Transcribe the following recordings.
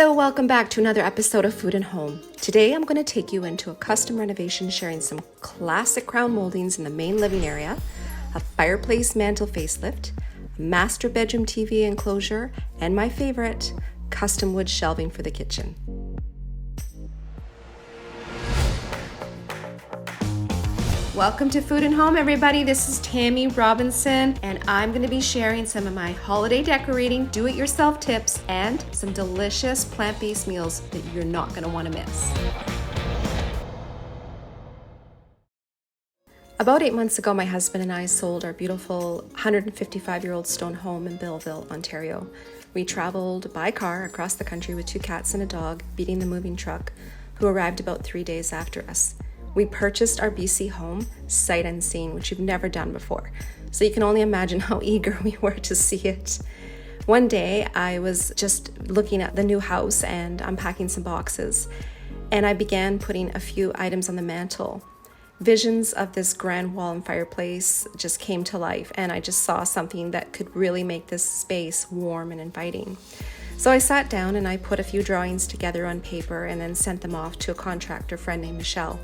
Hello, welcome back to another episode of Food and Home. Today I'm going to take you into a custom renovation sharing some classic crown moldings in the main living area, a fireplace mantle facelift, a master bedroom TV enclosure, and my favorite, custom wood shelving for the kitchen. Welcome to Food and Home, everybody. This is Tammy Robinson, and I'm going to be sharing some of my holiday decorating, do-it-yourself tips, and some delicious plant-based meals that you're not going to want to miss. About 8 months ago, my husband and I sold our beautiful 155-year-old stone home in Belleville, Ontario. We traveled by car across the country with 2 cats and a dog, beating the moving truck, who arrived about 3 days after us. We purchased our BC home sight unseen, which we've never done before. So you can only imagine how eager we were to see it. One day, I was just looking at the new house and unpacking some boxes, and I began putting a few items on the mantle. Visions of this grand wall and fireplace just came to life, and I just saw something that could really make this space warm and inviting. So I sat down and I put a few drawings together on paper and then sent them off to a contractor friend named Michele.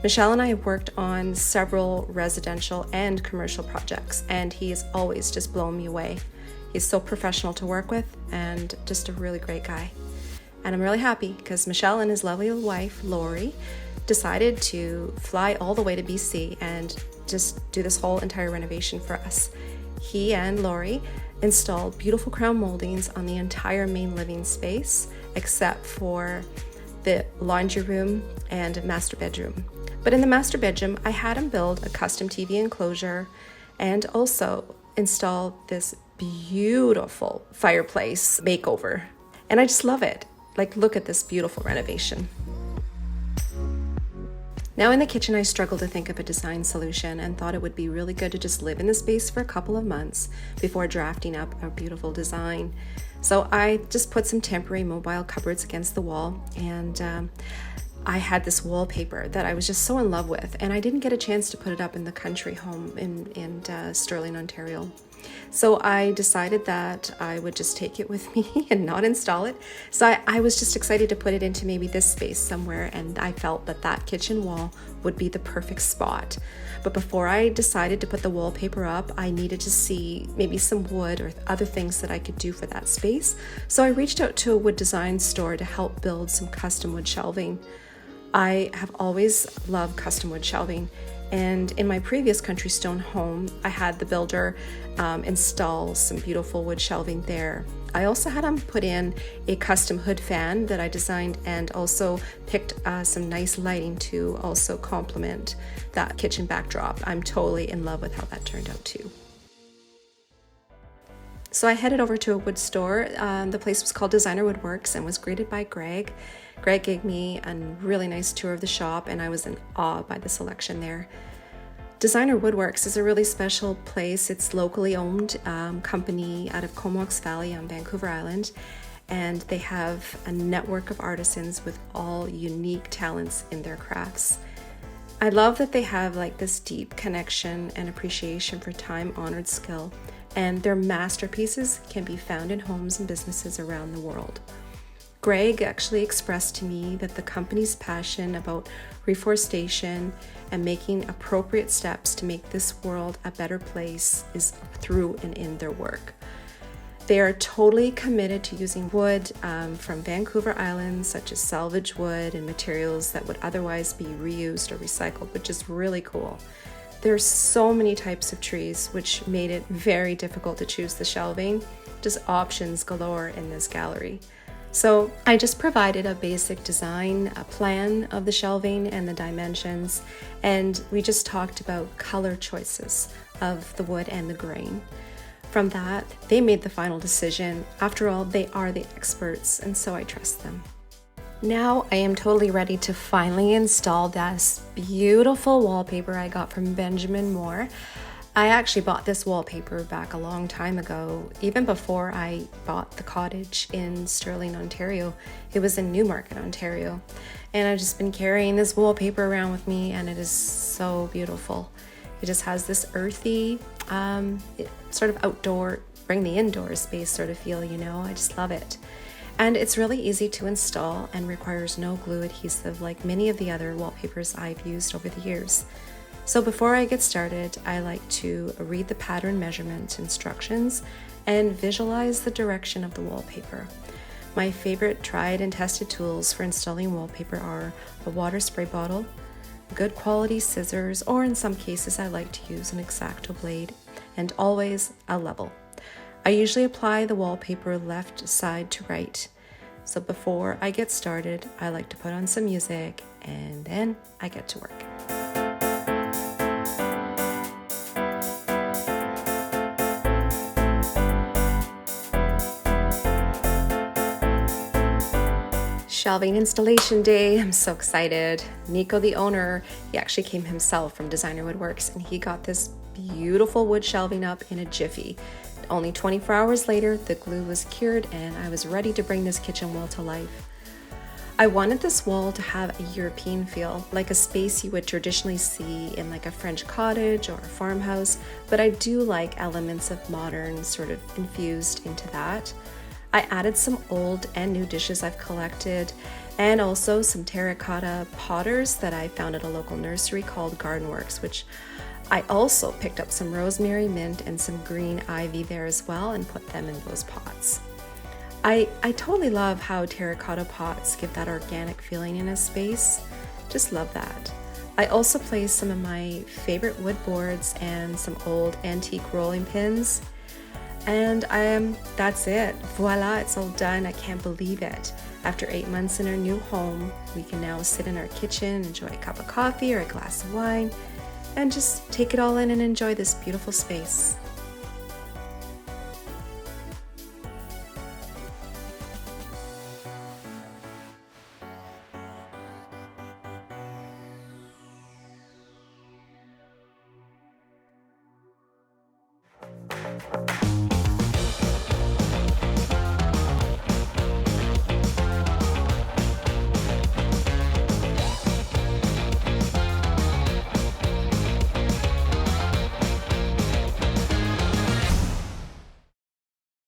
Michele and I have worked on several residential and commercial projects, and he has always just blown me away. He's so professional to work with and just a really great guy. And I'm really happy because Michele and his lovely wife, Lori, decided to fly all the way to BC and just do this whole entire renovation for us. He and Lori installed beautiful crown moldings on the entire main living space, except for the laundry room and master bedroom. But in the master bedroom, I had him build a custom TV enclosure and also install this beautiful fireplace makeover. And I just love it. Like, look at this beautiful renovation. Now in the kitchen, I struggled to think of a design solution and thought it would be really good to just live in the space for a couple of months before drafting up a beautiful design. So I just put some temporary mobile cupboards against the wall, and I had this wallpaper that I was just so in love with, and I didn't get a chance to put it up in the country home in Stirling, Ontario. So I decided that I would just take it with me and not install it. So I was just excited to put it into maybe this space somewhere, and I felt that that kitchen wall would be the perfect spot. But before I decided to put the wallpaper up, I needed to see maybe some wood or other things that I could do for that space. So I reached out to a wood design store to help build some custom wood shelving. I have always loved custom wood shelving, and in my previous country stone home, I had the builder install some beautiful wood shelving there. I also had him put in a custom hood fan that I designed, and also picked some nice lighting to also complement that kitchen backdrop. I'm totally in love with how that turned out too. So I headed over to a wood store. The place was called Designer Woodworks and was greeted by Greg. Greg gave me a really nice tour of the shop, and I was in awe by the selection there. Designer Woodworks is a really special place. It's locally owned company out of Comox Valley on Vancouver Island, and they have a network of artisans with all unique talents in their crafts. I love that they have like this deep connection and appreciation for time-honored skill, and their masterpieces can be found in homes and businesses around the world. Greg actually expressed to me that the company's passion about reforestation and making appropriate steps to make this world a better place is through and in their work. They are totally committed to using wood from Vancouver Island, such as salvage wood and materials that would otherwise be reused or recycled, which is really cool. There's so many types of trees, which made it very difficult to choose the shelving. Just options galore in this gallery. So I just provided a basic design, a plan of the shelving and the dimensions, and we just talked about color choices of the wood and the grain. From that, they made the final decision. After all, they are the experts, and so I trust them. Now I am totally ready to finally install this beautiful wallpaper I got from Benjamin Moore. I actually bought this wallpaper back a long time ago, even before I bought the cottage in Stirling, Ontario. It was in Newmarket, Ontario. And I've just been carrying this wallpaper around with me, and it is so beautiful. It just has this earthy, sort of outdoor, bring the indoor space sort of feel, you know. I just love it. And it's really easy to install and requires no glue adhesive like many of the other wallpapers I've used over the years. So before I get started, I like to read the pattern measurement instructions and visualize the direction of the wallpaper. My favorite tried and tested tools for installing wallpaper are a water spray bottle, good quality scissors, or in some cases I like to use an X-Acto blade, and always a level. I usually apply the wallpaper left side to right. So before I get started, I like to put on some music and then I get to work. Shelving installation day. I'm so excited. Nico, the owner, he actually came himself from Designer Woodworks and he got this beautiful wood shelving up in a jiffy. Only 24 hours later, the glue was cured and I was ready to bring this kitchen wall to life. I wanted this wall to have a European feel, like a space you would traditionally see in like a French cottage or a farmhouse, but I do like elements of modern sort of infused into that. I added some old and new dishes I've collected and also some terracotta potters that I found at a local nursery called Gardenworks, which I also picked up some rosemary, mint, and some green ivy there as well and put them in those pots. I totally love how terracotta pots give that organic feeling in a space. Just love that. I also placed some of my favorite wood boards and some old antique rolling pins. And that's it. Voila, it's all done. I can't believe it. After 8 months in our new home, we can now sit in our kitchen, enjoy a cup of coffee or a glass of wine, and just take it all in and enjoy this beautiful space.